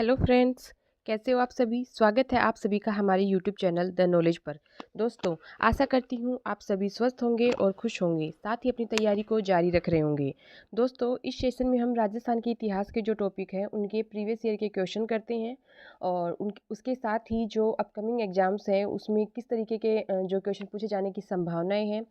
Hello friends, कैसे हो आप सभी। स्वागत है आप सभी का हमारे यूट्यूब चैनल द नॉलेज पर। दोस्तों, आशा करती हूँ आप सभी स्वस्थ होंगे और खुश होंगे, साथ ही अपनी तैयारी को जारी रख रहे होंगे। दोस्तों, इस सेशन में हम राजस्थान के इतिहास के जो टॉपिक हैं उनके प्रीवियस ईयर के क्वेश्चन करते हैं और उसके साथ ही जो अपकमिंग एग्जाम्स हैं उसमें किस तरीके के जो क्वेश्चन पूछे जाने की संभावनाएँ हैं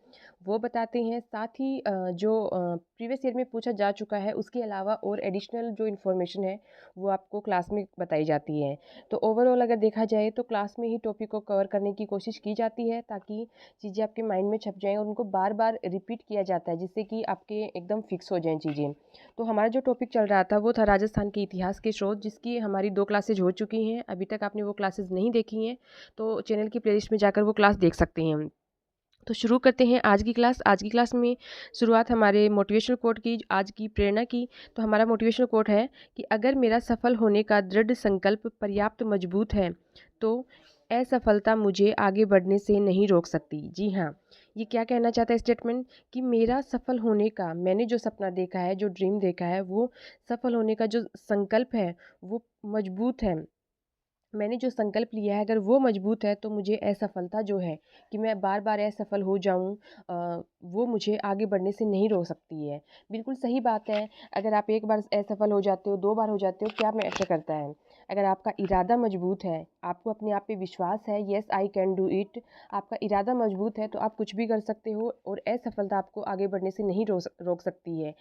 वो बताते हैं। साथ ही जो प्रीवियस ईयर में पूछा जा चुका है उसके अलावा और एडिशनल जो इन्फॉर्मेशन है वो आपको क्लास में बताई जाती है। तो ओवरऑल अगर देखा जाए तो क्लास में ही टॉपिक को कवर करने की कोशिश की जाती है ताकि चीज़ें आपके माइंड में छप जाएँ और उनको बार बार रिपीट किया जाता है जिससे कि आपके एकदम फिक्स हो जाएँ चीज़ें। तो हमारा जो टॉपिक चल रहा था वो था राजस्थान के इतिहास के स्रोत, जिसकी हमारी 2 क्लासेज हो चुकी हैं। अभी तक आपने वो क्लासेस नहीं देखी हैं तो चैनल की प्लेलिस्ट में जाकर वो क्लास देख सकते हैं। तो शुरू करते हैं आज की क्लास। आज की क्लास में शुरुआत हमारे मोटिवेशनल कोट की, आज की प्रेरणा की। तो हमारा मोटिवेशनल कोट है कि अगर मेरा सफल होने का दृढ़ संकल्प पर्याप्त मजबूत है तो असफलता मुझे आगे बढ़ने से नहीं रोक सकती। जी हाँ, ये क्या कहना चाहता है स्टेटमेंट कि मेरा सफल होने का, मैंने जो सपना देखा है, जो ड्रीम देखा है, वो सफल होने का जो संकल्प है वो मजबूत है। मैंने जो संकल्प लिया है अगर वो मजबूत है तो मुझे असफलता जो है कि मैं बार बार असफल हो जाऊं, वो मुझे आगे बढ़ने से नहीं रोक सकती है। बिल्कुल सही बात है। अगर आप एक बार असफल हो जाते हो, 2 बार हो जाते हो, क्या मैटर करता है। अगर आपका इरादा मजबूत है, आपको अपने आप पे विश्वास है, yes I can do it, आपका इरादा मजबूत है तो आप कुछ भी कर सकते हो और असफलता आपको आगे बढ़ने से नहीं रोक सकती है।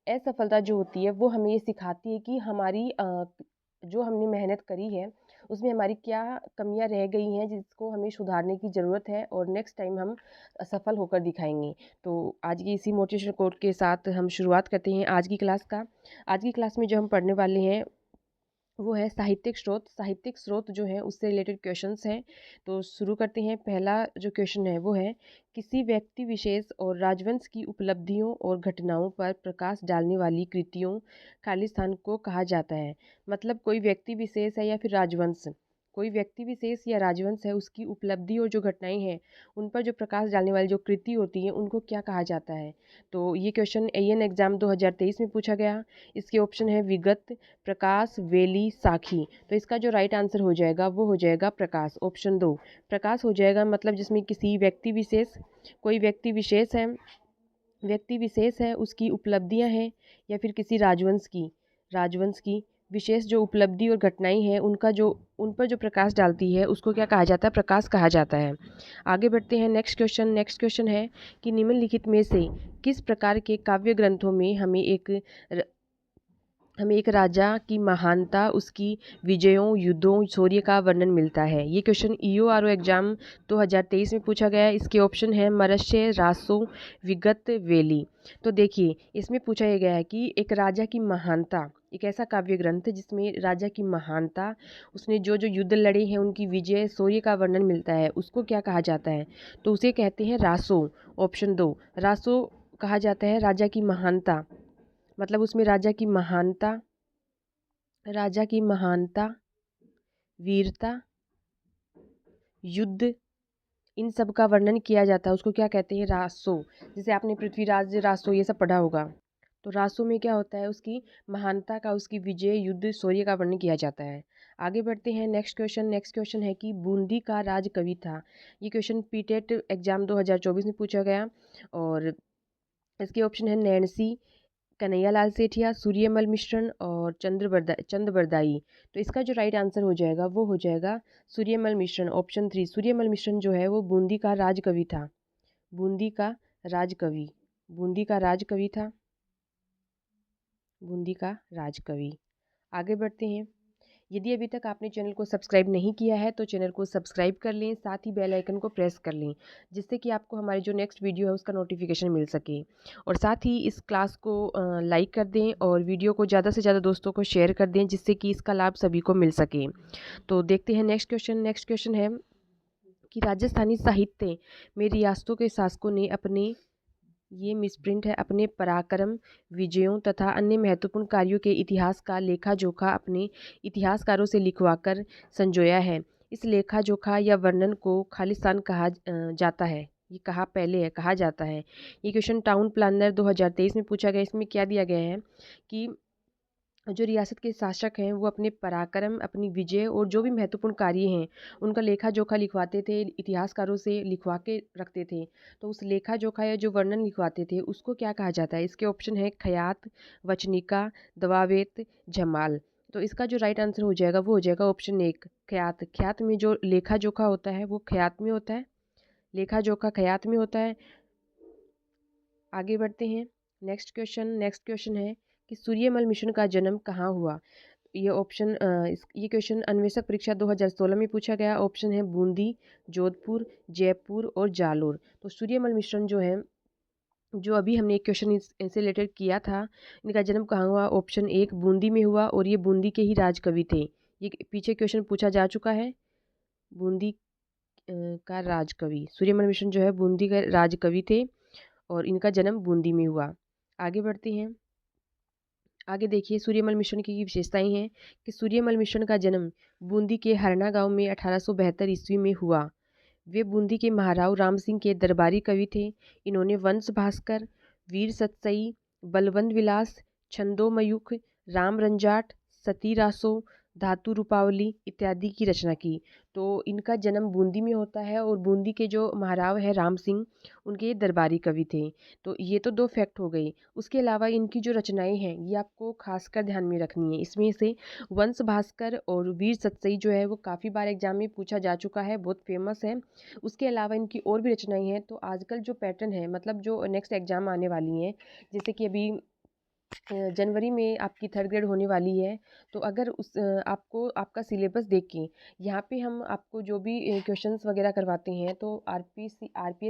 असफलता जो होती है वो हमें ये सिखाती है कि हमारी जो हमने मेहनत करी है उसमें हमारी क्या कमियां रह गई हैं जिसको हमें सुधारने की ज़रूरत है और नेक्स्ट टाइम हम सफल होकर दिखाएंगे। तो आज की इसी मोटिवेशनल कोट के साथ हम शुरुआत करते हैं आज की क्लास का। आज की क्लास में जो हम पढ़ने वाले हैं वो है साहित्यिक स्रोत। साहित्यिक स्रोत जो है उससे रिलेटेड क्वेश्चंस हैं। तो शुरू करते हैं। पहला जो क्वेश्चन है वो है, किसी व्यक्ति विशेष और राजवंश की उपलब्धियों और घटनाओं पर प्रकाश डालने वाली कृतियों खालिस्तान को कहा जाता है। मतलब कोई व्यक्ति विशेष है या फिर राजवंश, कोई व्यक्ति विशेष या राजवंश है, उसकी उपलब्धि और जो घटनाएं हैं उन पर जो प्रकाश डालने वाली जो कृति होती है उनको क्या कहा जाता है। तो ये क्वेश्चन एएन एग्जाम 2023 में पूछा गया। इसके ऑप्शन है विगत, प्रकाश, वेली, साखी। तो इसका जो राइट आंसर हो जाएगा वो हो जाएगा प्रकाश, ऑप्शन 2 प्रकाश हो जाएगा। मतलब जिसमें किसी व्यक्ति विशेष, कोई व्यक्ति विशेष है उसकी उपलब्धियां हैं या फिर किसी राजवंश की विशेष जो उपलब्धि और घटनाएं हैं उनका जो उन पर जो प्रकाश डालती है उसको क्या कहा जाता है, प्रकाश कहा जाता है। आगे बढ़ते हैं। नेक्स्ट क्वेश्चन है कि निम्नलिखित में से किस प्रकार के काव्य ग्रंथों में हमें एक राजा की महानता, उसकी विजयों, युद्धों, शौर्य का वर्णन मिलता है। ये क्वेश्चन ईओआरओ एग्जाम 2023 में पूछा गया है। इसके ऑप्शन है मत्स्य, रासो, विगत, वेली। तो देखिए इसमें पूछा ये गया है कि एक राजा की महानता, एक ऐसा काव्य ग्रंथ है जिसमें राजा की महानता, उसने जो जो युद्ध लड़े हैं उनकी विजय, शौर्य का वर्णन मिलता है, उसको क्या कहा जाता है। तो उसे कहते हैं रासो, ऑप्शन 2 रासो कहा जाता है राजा की महानता। मतलब उसमें राजा की महानता, वीरता, युद्ध, इन सब का वर्णन किया जाता है, उसको क्या कहते हैं, रासो। जैसे आपने पृथ्वीराज रासो ये सब पढ़ा होगा। तो रासो में क्या होता है, उसकी महानता का, उसकी विजय, युद्ध, शौर्य का वर्णन किया जाता है। आगे बढ़ते हैं। नेक्स्ट क्वेश्चन है कि बूंदी का राज कवि था। ये क्वेश्चन पीटेट एग्जाम 2024 में पूछा गया और इसके ऑप्शन है नैन्सी, कन्हैयालाल सेठिया, सूर्यमल मिश्रण और चंद्र बरदाई। तो इसका जो राइट आंसर हो जाएगा वो हो जाएगा सूर्यमल मिश्रण, ऑप्शन 3। सूर्यमल मिश्रण जो है वो बूंदी का राजकवि था। बूंदी का राजकवि, बूंदी का राजकवि था, बूंदी का राजकवि। आगे बढ़ते हैं। यदि अभी तक आपने चैनल को सब्सक्राइब नहीं किया है तो चैनल को सब्सक्राइब कर लें, साथ ही बेल आइकन को प्रेस कर लें जिससे कि आपको हमारी जो नेक्स्ट वीडियो है उसका नोटिफिकेशन मिल सके। और साथ ही इस क्लास को लाइक कर दें और वीडियो को ज़्यादा से ज़्यादा दोस्तों को शेयर कर दें जिससे कि इसका लाभ सभी को मिल सके। तो देखते हैं नेक्स्ट क्वेश्चन है कि राजस्थानी साहित्य में रियासतों के शासकों ने अपने, ये मिसप्रिंट है, अपने पराक्रम, विजयों तथा अन्य महत्वपूर्ण कार्यों के इतिहास का लेखा जोखा अपने इतिहासकारों से लिखवाकर संजोया है। इस लेखा जोखा या वर्णन को खालिस्तान कहा जाता है। ये कहा पहले है, कहा जाता है। ये क्वेश्चन टाउन प्लानर 2023 में पूछा गया। इसमें क्या दिया गया है कि जो रियासत के शासक हैं वो अपने पराक्रम, अपनी विजय और जो भी महत्वपूर्ण कार्य हैं उनका लेखा जोखा लिखवाते थे, इतिहासकारों से लिखवा के रखते थे। तो उस लेखा जोखा या जो वर्णन लिखवाते थे उसको क्या कहा जाता है? इसके ऑप्शन है खयात, वचनिका, दवावेत, जमाल। तो इसका जो राइट आंसर हो जाएगा वो हो जाएगा ऑप्शन एक खयात। खयात में जो लेखा जोखा होता है वो खयात में होता है, लेखा जोखा खयात में होता है। आगे बढ़ते हैं। नेक्स्ट क्वेश्चन है कि सूर्यमल मिशन का जन्म कहाँ हुआ? ये क्वेश्चन अन्वेषक परीक्षा 2016 में पूछा गया। ऑप्शन है बूंदी, जोधपुर, जयपुर और जालोर। तो सूर्यमल मिशन जो है, जो अभी हमने एक क्वेश्चन इससे रिलेटेड किया था, इनका जन्म कहाँ हुआ? ऑप्शन एक बूंदी में हुआ और ये बूंदी के ही राजकवि थे। ये पीछे क्वेश्चन पूछा जा चुका है। बूंदी का राजकवि सूर्यमल मिशन जो है बूंदी का राजकवि थे और इनका जन्म बूंदी में हुआ। आगे बढ़ते हैं। आगे देखिए सूर्यमल मिशन की विशेषताएं हैं कि सूर्यमल मिशन का जन्म बूंदी के हरना गांव में 1872 ईस्वी में हुआ। वे बूंदी के महाराव राम सिंह के दरबारी कवि थे। इन्होंने वंश भास्कर, वीर सतसई, बलवंत विलास, छंदोमयुख, राम रंजाट, सती रासो, धातु रूपावली इत्यादि की रचना की। तो इनका जन्म बूंदी में होता है और बूंदी के जो महाराव है राम सिंह, उनके दरबारी कवि थे। तो ये तो दो फैक्ट हो गई। उसके अलावा इनकी जो रचनाएं हैं ये आपको खासकर ध्यान में रखनी है। इसमें से वंश भास्कर और वीर सतसई जो है वो काफ़ी बार एग्जाम में पूछा जा चुका है, बहुत फेमस है। उसके अलावा इनकी और भी रचनाएं हैं। तो आजकल जो पैटर्न है, मतलब जो नेक्स्ट एग्जाम आने वाली हैं, जैसे कि अभी जनवरी में आपकी थर्ड ग्रेड होने वाली है। तो अगर आपको आपका सिलेबस देख के यहाँ पे हम आपको जो भी क्वेश्चंस वगैरह करवाते हैं, तो आरपीएस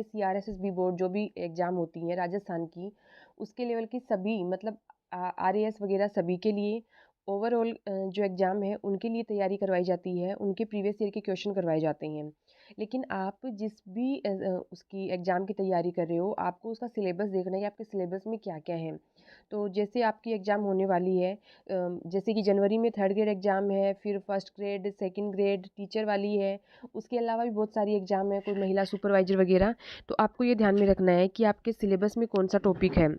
सीआरएसएसबी बोर्ड जो भी एग्ज़ाम होती हैं राजस्थान की, उसके लेवल की सभी, मतलब आरएएस वगैरह सभी के लिए ओवरऑल जो एग्ज़ाम है उनके लिए तैयारी करवाई जाती है, उनके प्रीवियस ईयर के क्वेश्चन करवाए जाते हैं। लेकिन आप जिस भी उसकी एग्ज़ाम की तैयारी कर रहे हो, आपको उसका सिलेबस देखना है कि आपके सिलेबस में क्या क्या है। तो जैसे आपकी एग्ज़ाम होने वाली है, जैसे कि जनवरी में थर्ड ग्रेड एग्ज़ाम है, फिर first grade, second grade, teacher वाली है। उसके अलावा भी बहुत सारी एग्ज़ाम है, कोई महिला सुपरवाइजर वगैरह। तो आपको ये ध्यान में रखना है कि आपके सिलेबस में कौन सा टॉपिक है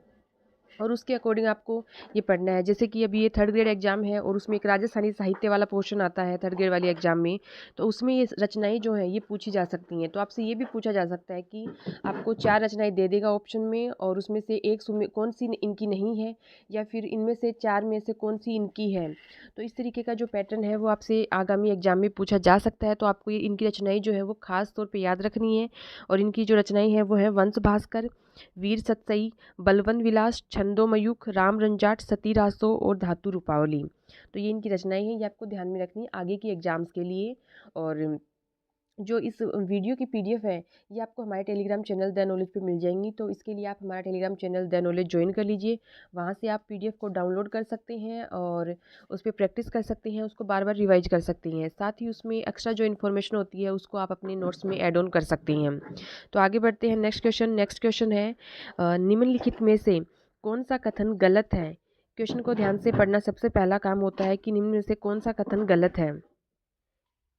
और उसके अकॉर्डिंग आपको ये पढ़ना है। जैसे कि अभी ये थर्ड ग्रेड एग्जाम है और उसमें एक राजस्थानी साहित्य वाला पोर्शन आता है थर्ड ग्रेड वाली एग्जाम में। तो उसमें ये रचनाएं जो हैं ये पूछी जा सकती हैं। तो आपसे ये भी पूछा जा सकता है कि आपको 4 रचनाएं दे देगा ऑप्शन में और उसमें से एक कौन सी इनकी नहीं है, या फिर इनमें से 4 में से कौन सी इनकी है। तो इस तरीके का जो पैटर्न है वो आपसे आगामी एग्जाम में पूछा जा सकता है। तो आपको ये इनकी रचनाएं जो है वो खास तौर पर याद रखनी है। और इनकी जो रचनाएं हैं वो है वंश भास्कर, वीर सतसई, बलवंत विलास, छंदोमयुख, राम रंजाट, सती रासो और धातु रूपावली। तो ये इनकी रचनाएं हैं, ये आपको ध्यान में रखनी है आगे की एग्जाम्स के लिए। और जो इस वीडियो की पीडीएफ है ये आपको हमारे टेलीग्राम चैनल द नॉलेज पे मिल जाएंगी। तो इसके लिए आप हमारा Telegram channel the knowledge join कर लीजिए। वहाँ से आप पीडीएफ को डाउनलोड कर सकते हैं और उस पर प्रैक्टिस कर सकते हैं, उसको बार बार रिवाइज कर सकते हैं। साथ ही उसमें एक्स्ट्रा जो इन्फॉर्मेशन होती है उसको आप अपने नोट्स में ऐड ऑन कर सकते हैं। तो आगे बढ़ते हैं। नेक्स्ट क्वेश्चन है निम्नलिखित में से कौन सा कथन गलत है? क्वेश्चन को ध्यान से पढ़ना सबसे पहला काम होता है कि निम्न में से कौन सा कथन गलत है।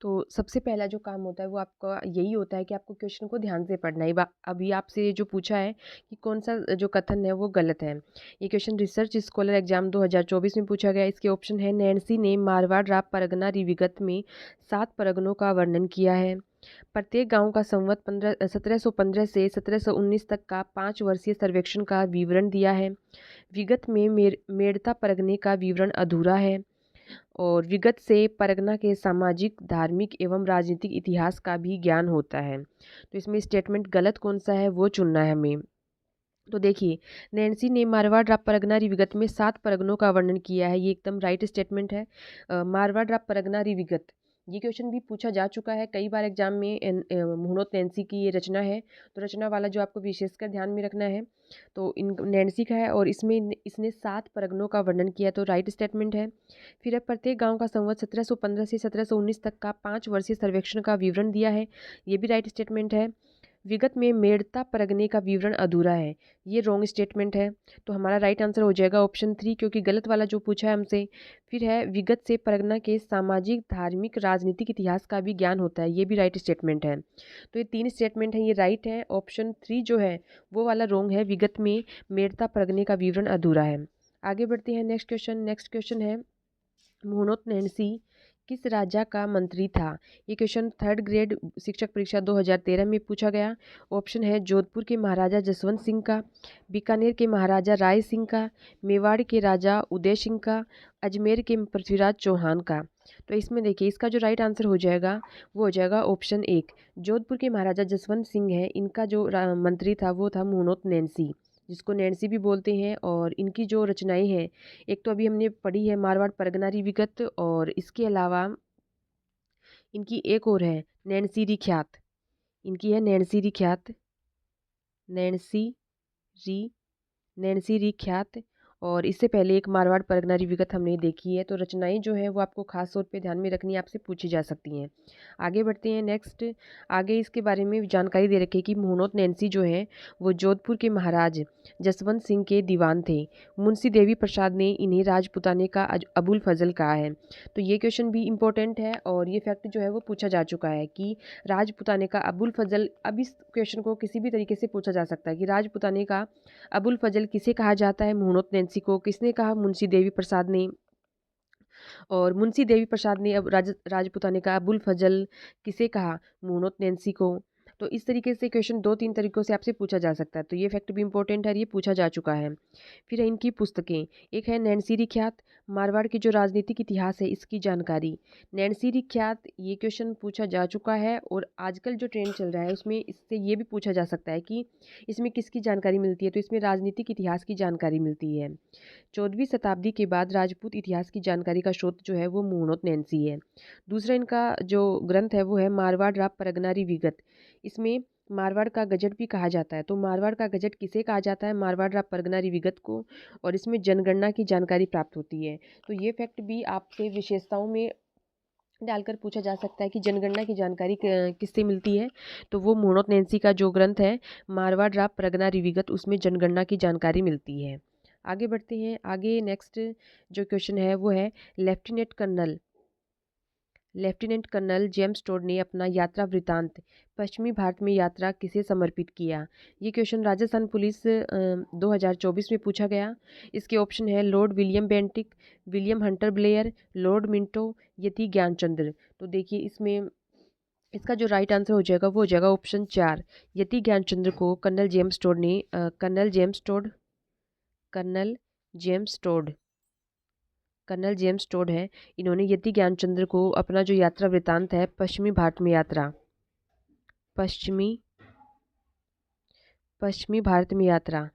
तो सबसे पहला जो काम होता है वो आपका यही होता है कि आपको क्वेश्चन को ध्यान से पढ़ना है। अभी आपसे जो पूछा है कि कौन सा जो कथन है वो गलत है। ये क्वेश्चन रिसर्च स्कॉलर एग्जाम 2024 में पूछा गया। इसके ऑप्शन है नैन्सी ने मारवाड़ राव परगना रिविगत में 7 परगनों का वर्णन किया है। प्रत्येक गांव का संवत 1715 से 1719 तक का 5 वर्षीय सर्वेक्षण का विवरण दिया है। विगत में मेड़ता परगने का विवरण अधूरा है और विगत से परगना के सामाजिक, धार्मिक एवं राजनीतिक इतिहास का भी ज्ञान होता है। तो इसमें स्टेटमेंट गलत कौन सा है वो चुनना है हमें। तो देखिए, नैन्सी ने मारवाड़ राव परगना रिविगत में 7 परगनों का वर्णन किया है, ये एकदम राइट स्टेटमेंट है। मारवाड़ राव परगना रिविगत ये क्वेश्चन भी पूछा जा चुका है कई बार एग्जाम में। मुहनोत नैन्सी की ये रचना है। तो रचना वाला जो आपको विशेषकर ध्यान में रखना है, तो इन नैन्सी का है और इसमें इसने 7 परगनों का वर्णन किया, तो राइट स्टेटमेंट है। फिर है प्रत्येक गांव का संवत 1715 से 1719 तक का 5 वर्षीय सर्वेक्षण का विवरण दिया है, ये भी राइट स्टेटमेंट है। विगत में मेड़ता परगने का विवरण अधूरा है, ये रॉन्ग स्टेटमेंट है। तो हमारा राइट आंसर हो जाएगा ऑप्शन 3, क्योंकि गलत वाला जो पूछा है हमसे। फिर है विगत से परगना के सामाजिक, धार्मिक, राजनीतिक इतिहास का भी ज्ञान होता है, ये भी राइट स्टेटमेंट है। तो ये 3 स्टेटमेंट है, ये राइट है। ऑप्शन 3 जो है वो वाला रॉन्ग है, विगत में मेड़ता परगने का विवरण अधूरा है। आगे बढ़ते हैं। नेक्स्ट क्वेश्चन है मुहूर्त नैन्सी किस राजा का मंत्री था? ये क्वेश्चन थर्ड ग्रेड शिक्षक परीक्षा 2013 में पूछा गया। ऑप्शन है जोधपुर के महाराजा जसवंत सिंह का, बीकानेर के महाराजा राय सिंह का, मेवाड़ के राजा उदय सिंह का, अजमेर के पृथ्वीराज चौहान का। तो इसमें देखिए इसका जो राइट आंसर हो जाएगा वो हो जाएगा ऑप्शन एक। जोधपुर के महाराजा जसवंत सिंह है, इनका जो मंत्री था वो था मुहूर्त नैन्सी, जिसको नैन्सी भी बोलते हैं। और इनकी जो रचनाएं हैं, एक तो अभी हमने पढ़ी है मारवाड़ परगनारी विगत, और इसके अलावा इनकी एक और है नैन्सी री ख्यात। इनकी है नैन्सी री ख्यात, नैन्सी री नैन्सी री ख्यात। और इससे पहले एक मारवाड़ परगनारी विगत हमने देखी है। तो रचनाएं जो है वो आपको खास तौर पे ध्यान में रखनी है, आपसे पूछी जा सकती हैं। आगे बढ़ते हैं नेक्स्ट। आगे इसके बारे में जानकारी दे रखी है कि मुहूर्त नैन्सी जो है वो जोधपुर के महाराज जसवंत सिंह के दीवान थे। मुंशी देवी प्रसाद ने इन्हें राजपुताने का अबुल फजल कहा है। तो ये क्वेश्चन भी इम्पोर्टेंट है और ये फैक्ट जो है वो पूछा जा चुका है कि राजपुताने का अबुल फजल। अब इस क्वेश्चन को किसी भी तरीके से पूछा जा सकता है कि राजपुताने का अबुल फजल किसे कहा जाता है? मुहूर्त नैन्सी को। किसने कहा? मुंशी देवी प्रसाद ने। और मुंशी देवी प्रसाद ने अब राजपुताने का अबुल फजल किसे कहा? मुहूर्त नैन्सी को। तो इस तरीके से क्वेश्चन दो तीन तरीकों से आपसे पूछा जा सकता है। तो ये फैक्ट भी इंपॉर्टेंट है और ये पूछा जा चुका है। फिर है इनकी पुस्तकें। एक है नैन्सी री ख्यात, मारवाड़ की जो राजनीतिक इतिहास है इसकी जानकारी। नैन्सी री ख्यात ये क्वेश्चन पूछा जा चुका है और आजकल जो ट्रेंड चल रहा है उसमें इससे ये भी पूछा जा सकता है कि इसमें किसकी जानकारी मिलती है? तो इसमें राजनीतिक इतिहास की जानकारी मिलती है। 14वीं शताब्दी के बाद राजपूत इतिहास की जानकारी का स्रोत जो है वो मुहूर्त नैन्सी है। दूसरा इनका जो ग्रंथ है वो है मारवाड़ रा परगनारी विगत। इसमें मारवाड़ का गजट भी कहा जाता है। तो मारवाड़ का गजट किसे कहा जाता है? मारवाड़ रा परगनारी विगत को। और इसमें जनगणना की जानकारी प्राप्त होती है। तो ये फैक्ट भी आपसे विशेषताओं में डालकर पूछा जा सकता है कि जनगणना की जानकारी किससे मिलती है? तो वो मुहूर्त नैन्सी का जो ग्रंथ है मारवाड़ रा परगनारी विगत, उसमें जनगणना की जानकारी मिलती है। आगे बढ़ते हैं। आगे नेक्स्ट जो क्वेश्चन है वो है लेफ्टिनेंट कर्नल जेम्स टोड ने अपना यात्रा वृतांत पश्चिमी भारत में यात्रा किसे समर्पित किया? ये क्वेश्चन राजस्थान पुलिस 2024 में पूछा गया। इसके ऑप्शन है Lord William Bentinck, William Hunter Blair, Lord Minto, Yati Gyanchandra. तो देखिए इसमें इसका जो राइट आंसर हो जाएगा वो हो जाएगा ऑप्शन 4। यति ज्ञानचंद्र को colonel James Tod colonel James Tod है, इन्होंने यति ज्ञानचंद्र को अपना जो यात्रा वृतांत है पश्चिमी पश्चिमी भारत में यात्रा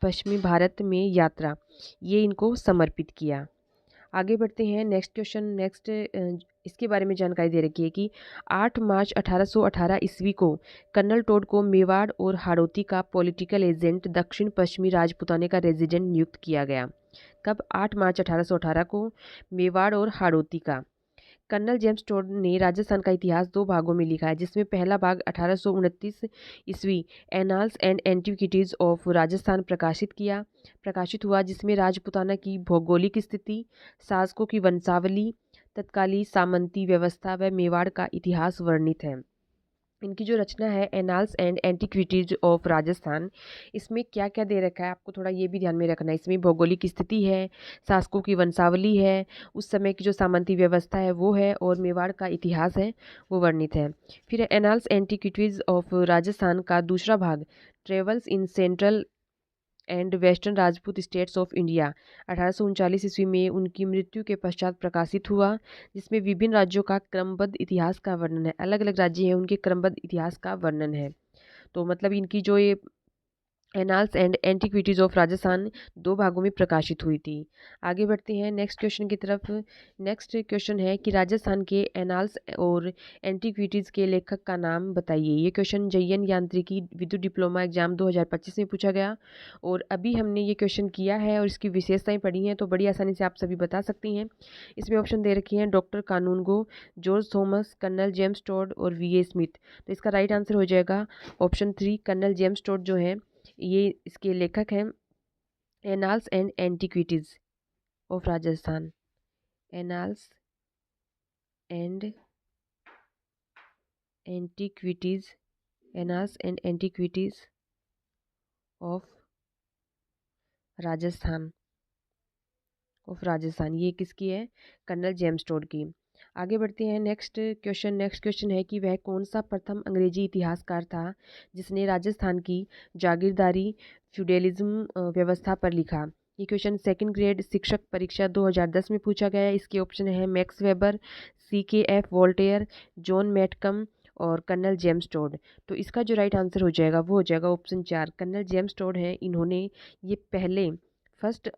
पश्चिमी भारत में यात्रा ये इनको समर्पित किया। आगे बढ़ते हैं नेक्स्ट क्वेश्चन। इसके बारे में जानकारी दे रखी है कि 8 मार्च 1818 ईस्वी को कर्नल टोड को मेवाड़ और हाड़ौती का पॉलिटिकल एजेंट दक्षिण पश्चिमी राजपुताने का रेजिडेंट नियुक्त किया गया। कब? 8 मार्च 1818 को मेवाड़ और हाड़ौती का। कर्नल जेम्स टोड ने राजस्थान का इतिहास दो भागों में लिखा है, जिसमें पहला भाग 1829 ईस्वी annals and antiquities of Rajasthan प्रकाशित हुआ, जिसमें राजपुताना की भौगोलिक स्थिति, शासकों की वंशावली, तत्कालीन सामंती व्यवस्था व मेवाड़ का इतिहास वर्णित है। इनकी जो रचना है annals and antiquities of Rajasthan, इसमें क्या क्या दे रखा है आपको थोड़ा ये भी ध्यान में रखना है। इसमें भौगोलिक स्थिति है, शासकों की वंशावली है, उस समय की जो सामंती व्यवस्था है वो है, और मेवाड़ का इतिहास है वो वर्णित है। फिर एनाल्स एंटिक्विटीज ऑफ राजस्थान का दूसरा भाग travels in central and western Rajput states of India 1839 ईस्वी में उनकी मृत्यु के पश्चात प्रकाशित हुआ, जिसमें विभिन्न राज्यों का क्रमबद्ध इतिहास का वर्णन है। अलग अलग राज्य हैं उनके क्रमबद्ध इतिहास का वर्णन है। तो मतलब इनकी जो ये annals and antiquities of Rajasthan दो भागों में प्रकाशित हुई थी। आगे बढ़ते हैं नेक्स्ट क्वेश्चन की तरफ। नेक्स्ट क्वेश्चन है कि राजस्थान के एनाल्स और एंटिक्विटीज़ के लेखक का नाम बताइए। ये क्वेश्चन जयन यांत्रिकी विद्युत डिप्लोमा एग्जाम 2025 में पूछा गया और अभी हमने ये क्वेश्चन किया है और इसकी विशेषताएं पढ़ी हैं, तो बड़ी आसानी से आप सभी बता सकती हैं। इसमें ऑप्शन दे रखी हैं doctor Kanungo, George Thomas, colonel James Tod और वी ए स्मिथ। तो इसका राइट आंसर हो जाएगा ऑप्शन 3। कर्नल जेम्स टोड जो है ये इसके लेखक हैं annals and antiquities of Rajasthan. Annals and antiquities annals and antiquities of Rajasthan of Rajasthan, ये किसकी है? कर्नल जेम्स टोड की। आगे बढ़ते हैं नेक्स्ट क्वेश्चन है कि वह कौन सा प्रथम अंग्रेजी इतिहासकार था जिसने राजस्थान की जागीरदारी फ्यूडलिज्म व्यवस्था पर लिखा? ये क्वेश्चन सेकंड ग्रेड शिक्षक परीक्षा 2010 में पूछा गया है। इसके ऑप्शन है Max Weber, CKF Voltaire, John Malcolm और कर्नल जेम्स टोड। तो इसका जो राइट आंसर हो जाएगा वो हो जाएगा ऑप्शन 4, कर्नल जेम्स टोड हैं। इन्होंने ये पहले फर्स्ट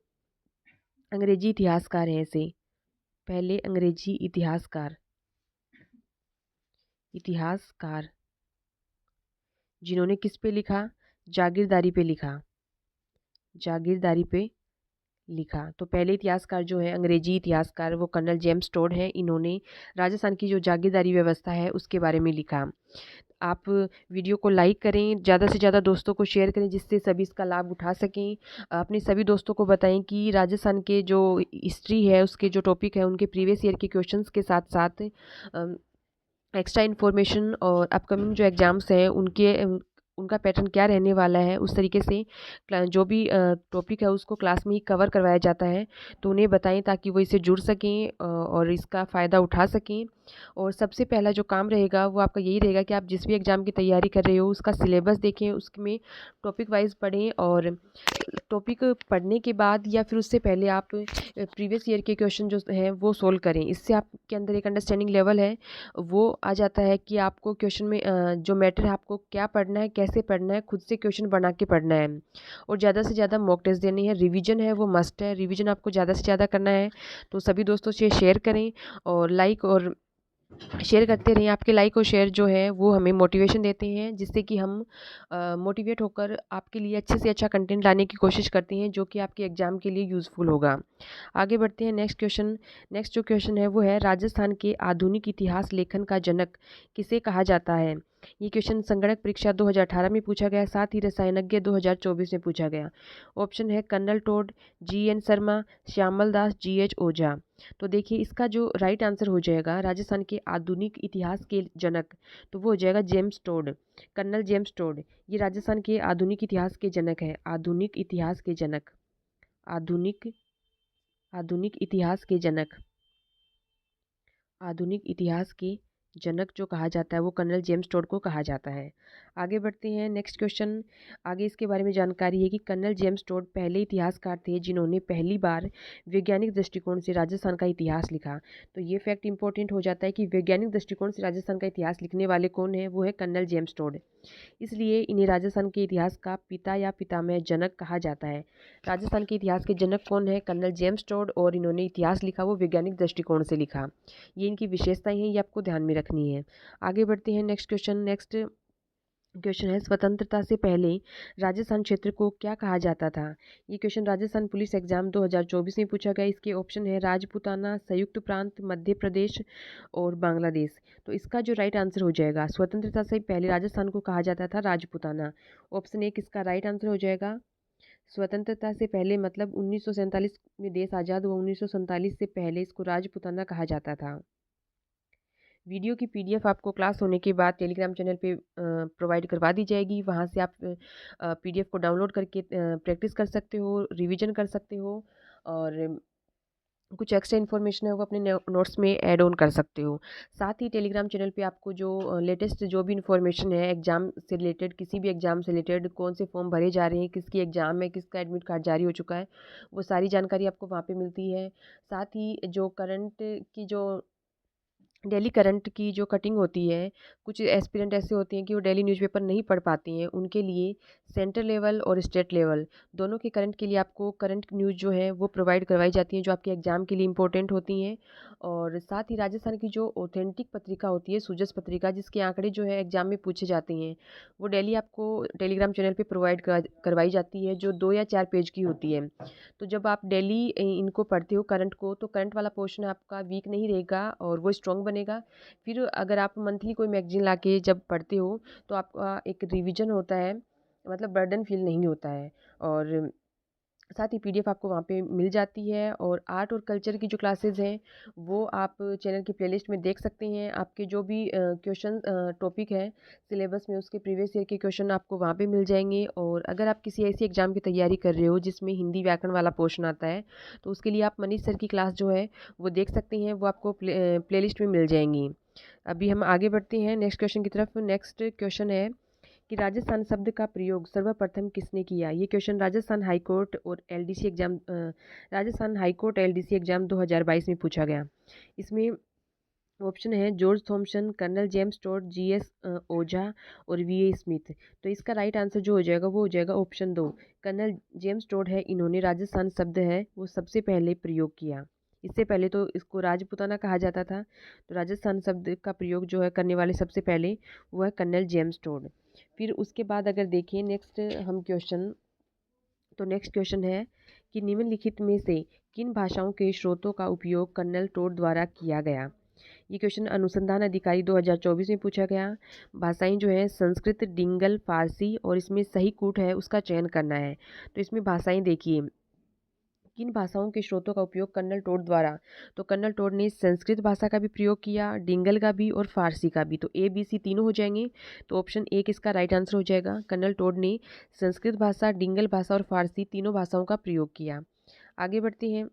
अंग्रेजी इतिहासकार हैं ऐसे, पहले अंग्रेजी इतिहासकार जिन्होंने किस पे लिखा? जागीरदारी पे लिखा, जागीरदारी पे लिखा। तो पहले इतिहासकार जो है अंग्रेजी इतिहासकार वो कर्नल जेम्स टोड हैं। इन्होंने राजस्थान की जो जागीरदारी व्यवस्था है उसके बारे में लिखा। आप वीडियो को लाइक करें, ज़्यादा से ज़्यादा दोस्तों को शेयर करें जिससे सभी इसका लाभ उठा सकें। अपने सभी दोस्तों को बताएं कि राजस्थान के जो हिस्ट्री है उसके जो टॉपिक है उनके प्रीवियस ईयर के क्वेश्चंस के साथ साथ एक्स्ट्रा इन्फॉर्मेशन और अपकमिंग जो एग्ज़ाम्स हैं उनका पैटर्न क्या रहने वाला है उस तरीके से जो भी टॉपिक है उसको क्लास में ही कवर करवाया जाता है। तो उन्हें बताएं ताकि वो इससे जुड़ सकें और इसका फ़ायदा उठा सकें। और सबसे पहला जो काम रहेगा वो आपका यही रहेगा कि आप जिस भी एग्ज़ाम की तैयारी कर रहे हो उसका सिलेबस देखें, उसमें टॉपिक वाइज पढ़ें और टॉपिक पढ़ने के बाद या फिर उससे पहले आप प्रीवियस ईयर के क्वेश्चन जो हैं वो सोल्व करें। इससे आपके अंदर एक अंडरस्टैंडिंग लेवल है वो आ जाता है कि आपको क्वेश्चन में जो मैटर है आपको क्या पढ़ना है, कैसे पढ़ना है, खुद से क्वेश्चन बना के पढ़ना है और ज़्यादा से ज़्यादा मॉक टेस्ट देनी है। रिवीजन है वो मस्ट है, रिवीजन आपको ज़्यादा से ज़्यादा करना है। तो सभी दोस्तों से शेयर करें और लाइक और शेयर करते रहें। आपके लाइक और शेयर जो है वो हमें मोटिवेशन देते हैं जिससे कि हम मोटिवेट होकर आपके लिए अच्छे से अच्छा कंटेंट लाने की कोशिश करते हैं जो कि आपके एग्ज़ाम के लिए यूज़फुल होगा। आगे बढ़ते हैं नेक्स्ट जो क्वेश्चन है वो है राजस्थान के आधुनिक इतिहास लेखन का जनक किसे कहा जाता है? ये क्वेश्चन संगणक परीक्षा 2018 में पूछा गया, साथ ही रसायनज्ञ 2024 में पूछा गया। ऑप्शन है colonel Tod, GN Sharma, Shyamal Das, GH Ojha. तो देखिए इसका जो राइट आंसर हो जाएगा राजस्थान के आधुनिक इतिहास के जनक, तो वो हो जाएगा James Tod, colonel James Tod. ये राजस्थान के आधुनिक इतिहास के जनक है, आधुनिक इतिहास के जनक, आधुनिक आधुनिक इतिहास के जनक, आधुनिक इतिहास के जनक जो कहा जाता है वो कर्नल जेम्स टोड को कहा जाता है। आगे बढ़ते हैं नेक्स्ट क्वेश्चन। आगे इसके बारे में जानकारी है कि कर्नल जेम्स टोड पहले इतिहासकार थे जिन्होंने पहली बार वैज्ञानिक दृष्टिकोण से राजस्थान का इतिहास लिखा। तो ये फैक्ट इंपॉर्टेंट हो जाता है कि वैज्ञानिक दृष्टिकोण से राजस्थान का इतिहास लिखने वाले कौन है? वो है कर्नल जेम्स टोड। इसलिए इन्हें राजस्थान के इतिहास का पिता या पितामह जनक कहा जाता है। राजस्थान के इतिहास के जनक कौन है? Colonel James Tod. और इन्होंने इतिहास लिखा वो वैज्ञानिक दृष्टिकोण से लिखा। ये इनकी विशेषताएं हैं, ये आपको ध्यान में रखनी है। आगे बढ़ते हैं नेक्स्ट क्वेश्चन है स्वतंत्रता से पहले राजस्थान क्षेत्र को क्या कहा जाता था? ये क्वेश्चन राजस्थान पुलिस एग्जाम 2024 में पूछा गया। इसके ऑप्शन है राजपूताना, संयुक्त प्रांत, मध्य प्रदेश और बांग्लादेश। तो इसका जो राइट आंसर हो जाएगा स्वतंत्रता से पहले राजस्थान को कहा जाता था राजपूताना। ऑप्शन 1 इसका राइट आंसर हो जाएगा। स्वतंत्रता से पहले मतलब 1947 में देश आज़ाद हुआ, 1947 से पहले इसको राजपूताना कहा जाता था। वीडियो की PDF आपको क्लास होने के बाद टेलीग्राम चैनल पे प्रोवाइड करवा दी जाएगी। वहाँ से आप PDF को डाउनलोड करके प्रैक्टिस कर सकते हो, रिवीजन कर सकते हो और कुछ एक्स्ट्रा इन्फॉर्मेशन है वो अपने नोट्स में ऐड ऑन कर सकते हो। साथ ही टेलीग्राम चैनल पे आपको जो लेटेस्ट जो भी इन्फॉर्मेशन है एग्ज़ाम से रिलेटेड, किसी भी एग्ज़ाम से रिलेटेड, कौन से फॉर्म भरे जा रहे हैं, किसकी एग्ज़ाम है, किसका एडमिट कार्ड जारी हो चुका है, वो सारी जानकारी आपको वहाँ पे मिलती है। साथ ही जो करंट की जो डेली करंट की जो कटिंग होती है, कुछ एस्पिरेंट ऐसे होते हैं कि वो डेली न्यूज़पेपर नहीं पढ़ पाते हैं, उनके लिए सेंटर लेवल और स्टेट लेवल दोनों के करंट के लिए आपको करंट न्यूज़ जो है वो प्रोवाइड करवाई जाती हैं जो आपके एग्ज़ाम के लिए इंपॉर्टेंट होती हैं। और साथ ही राजस्थान की जो ऑथेंटिक पत्रिका होती है सूजस पत्रिका, जिसके आंकड़े जो है एग्ज़ाम में पूछे जाते हैं, वो डेली आपको टेलीग्राम चैनल पे प्रोवाइड करवाई जाती है जो 2 या 4 पेज की होती है। तो जब आप डेली इनको पढ़ते हो करंट को, तो करंट वाला पोर्शन आपका वीक नहीं रहेगा और वो स्ट्रॉन्ग बनेगा। फिर अगर आप मंथली कोई मैगजीन लाके जब पढ़ते हो तो आपका एक रिवीजन होता है, मतलब बर्डन फील नहीं होता है। और साथ ही पीडीएफ आपको वहाँ पे मिल जाती है। और आर्ट और कल्चर की जो क्लासेस हैं वो आप चैनल की प्लेलिस्ट में देख सकते हैं। आपके जो भी क्वेश्चन टॉपिक है सिलेबस में उसके प्रीवियस ईयर के क्वेश्चन आपको वहाँ पे मिल जाएंगे। और अगर आप किसी ऐसी एग्ज़ाम की तैयारी कर रहे हो जिसमें हिंदी व्याकरण वाला पोर्शन आता है तो उसके लिए आप मनीष सर की क्लास जो है वो देख सकते हैं, वो आपको प्लेलिस्ट में मिल जाएंगी। अभी हम आगे बढ़ते हैं नेक्स्ट क्वेश्चन की तरफ। नेक्स्ट क्वेश्चन है कि राजस्थान शब्द का प्रयोग सर्वप्रथम किसने किया। ये क्वेश्चन राजस्थान हाईकोर्ट और LDC exam Rajasthan high court LDC exam 2022 में पूछा गया। इसमें ऑप्शन है George Thomson, colonel James Tod, GS Ojha और वीए स्मिथ। तो इसका राइट आंसर जो हो जाएगा वो हो जाएगा ऑप्शन 2, कर्नल जेम्स टॉड है। इन्होंने राजस्थान शब्द है वो सबसे पहले प्रयोग किया। इससे पहले तो इसको राजपुताना कहा जाता था। तो राजस्थान शब्द का प्रयोग जो है करने वाले सबसे पहले वो है कर्नल जेम्स टॉड। फिर उसके बाद अगर देखें नेक्स्ट हम क्वेश्चन, तो नेक्स्ट क्वेश्चन है कि निम्नलिखित में से किन भाषाओं के स्रोतों का उपयोग कर्नल टॉड द्वारा किया गया। ये क्वेश्चन अनुसंधान अधिकारी 2024 में पूछा गया। भाषाएं जो है संस्कृत, डिंगल, फारसी और इसमें सही कूट है उसका चयन करना है। तो इसमें भाषाएं देखिए, किन भाषाओं के स्रोतों का उपयोग कर्नल टॉड द्वारा, तो कर्नल टॉड ने संस्कृत भाषा का भी प्रयोग किया, डिंगल का भी और फारसी का भी। तो ए बी सी तीनों हो जाएंगे। तो ऑप्शन ए इसका राइट आंसर हो जाएगा। कर्नल टॉड ने संस्कृत भाषा, डिंगल भाषा और फारसी तीनों भाषाओं का प्रयोग किया। आगे बढ़ते हैं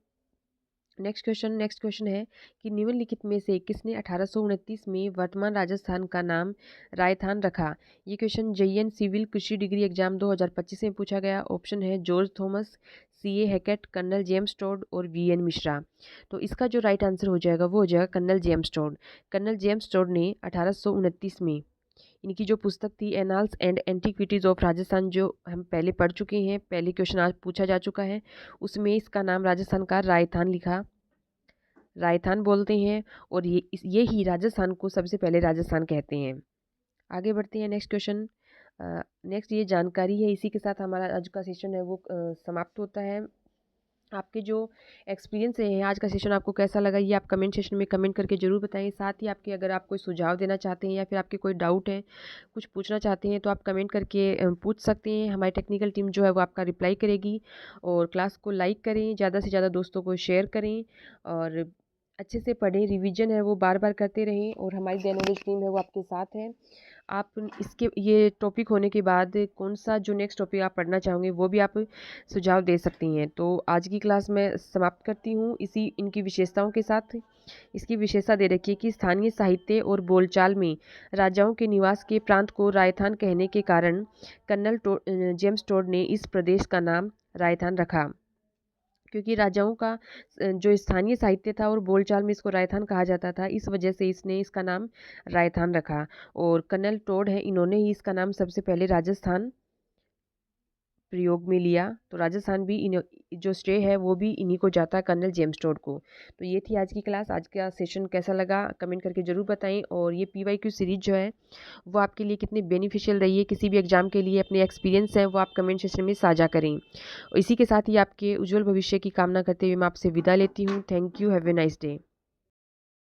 नेक्स्ट क्वेश्चन है कि निम्नलिखित में से किसने 1829 में वर्तमान राजस्थान का नाम रायथान रखा। ये क्वेश्चन जेईएन सिविल कृषि डिग्री एग्जाम 2025 में पूछा गया। ऑप्शन है George Thomas, CA Hackett, colonel James Tod और वीएन मिश्रा। तो इसका जो राइट आंसर हो जाएगा वो हो जाएगा colonel James Tod. Colonel James Tod ने 1829 में इनकी जो पुस्तक थी annals and antiquities of Rajasthan, जो हम पहले पढ़ चुके हैं, पहले क्वेश्चन आज पूछा जा चुका है, उसमें इसका नाम राजस्थान का रायथान लिखा, रायथान बोलते हैं। और ये ही राजस्थान को सबसे पहले राजस्थान कहते हैं। आगे बढ़ते हैं नेक्स्ट क्वेश्चन। नेक्स्ट ये जानकारी है, इसी के साथ हमारा आज का सेशन है वो समाप्त होता है। आपके जो एक्सपीरियंस है आज का सेशन आपको कैसा लगा ये आप कमेंट सेशन में कमेंट करके ज़रूर बताएं। साथ ही आपके अगर आप कोई सुझाव देना चाहते हैं या फिर आपके कोई डाउट है, कुछ पूछना चाहते हैं तो आप कमेंट करके पूछ सकते हैं। हमारी टेक्निकल टीम जो है वो आपका रिप्लाई करेगी। और क्लास को लाइक करें, ज़्यादा से ज़्यादा दोस्तों को शेयर करें और अच्छे से पढ़ें। रिवीजन है वो बार बार करते रहें और हमारी द नॉलेज टीम है वो आपके साथ है। आप इसके ये टॉपिक होने के बाद कौन सा जो नेक्स्ट टॉपिक आप पढ़ना चाहोगे वो भी आप सुझाव दे सकती हैं। तो आज की क्लास मैं समाप्त करती हूँ इसी इनकी विशेषताओं के साथ। इसकी विशेषता दे रखी है कि स्थानीय साहित्य और बोलचाल में राजाओं के निवास के प्रांत को रायथान कहने के कारण कर्नल जेम्स टॉड ने इस प्रदेश का नाम रायथान रखा। क्योंकि राजाओं का जो स्थानीय साहित्य था और बोलचाल में इसको रायथान कहा जाता था, इस वजह से इसने इसका नाम रायथान रखा। और कर्नल टॉड है, इन्होंने ही इसका नाम सबसे पहले राजस्थान प्रयोग में लिया। तो राजस्थान भी इन जो स्टे है वो भी इन्हीं को जाता है, कर्नल जेम्स टॉड को। तो ये थी आज की क्लास। आज का सेशन कैसा लगा कमेंट करके ज़रूर बताएं। और ये PYQ सीरीज जो है वो आपके लिए कितनी बेनिफिशियल रही है, किसी भी एग्जाम के लिए अपने एक्सपीरियंस हैं वो आप कमेंट सेक्शन में साझा करें। और इसी के साथ ही आपके उज्जवल भविष्य की कामना करते हुए मैं आपसे विदा लेती हूँ। Thank you, have a nice day.